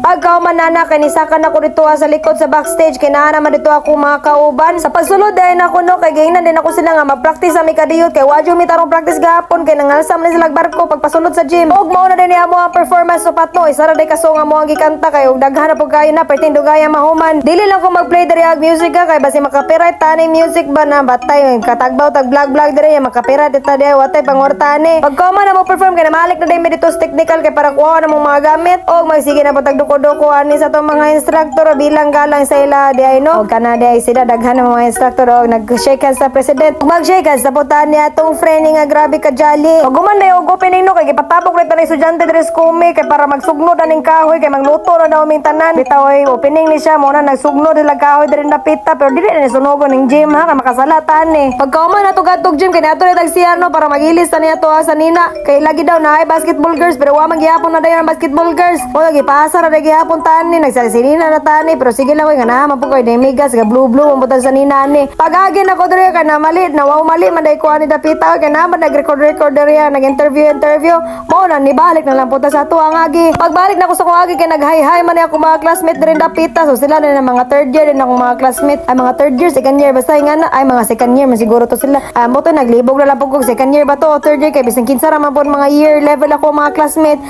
Pagkauman nana kay nisakan ako dito sa likod sa backstage kay naa naman dito ako mga kauban. Sa pagsulod dahil ako no kay gaynan din ako sila nga mag-practice sa mikadiyot kay wadyo mi tarong practice gahapon kay nangalsam na sila barko pagpasulod sa gym. Og mao na din niya mo ang performance supat no isa ra day kaso nga mo ang gikanta kay og daghan na pud kayo na pertindo gaya mahuman. Dili lang ko mag-play diri ag music kay basi makapiright tani music ba na batay katagbaw tag vlog diri makapiright ita day watay pangortane. Pagkauman na mo perform kay namalik na day mi dito sa technical kay para kuha na mo mga gamit og magsige na pud tagduko-duko ani sa tong mga instructor bilang galang sa ila di ay no og kana di ay sila daghan ng mga instructor og nag-shake hands sa president mag-shake hands sa putan niya tong friend nga grabe ka jolly og guman day og opening no kay gipatapok rin tanay estudyante diri sa kume kay para magsugnod aning kahoy kay magluto na daw ming tanan bitaw ay opening ni siya mo na nagsugnod nila kahoy diri na pita pero dili na sunogon ning gym ha kay makasalatan ni pagkauman na tugatog gym kay nato rin tag siya no para magilis ta niya to sa nina kay lagi daw na ay basketball girls pero wa man gihapon na dayon ang basketball girls o gipasa ra gihapon tani nagsasinina na tani pero sige lang nga na man po kay demigas ga blue mo butan sa nina ni pagagin ako diri kay na mali na wow mali man day ko ani dapita kay naman nag-record diri nag-interview mo na nibalik na lang punta sa ato ang agi pagbalik na ko sa kuagi kay nag-hi man ako mga classmate diri dapita so sila na mga third year din akong mga classmate ay mga third year second year basta nga na ay mga second year man siguro to sila mo to naglibog na lang po ko second year ba to o third year kay bisan kinsa ra man po mga year level ako mga classmate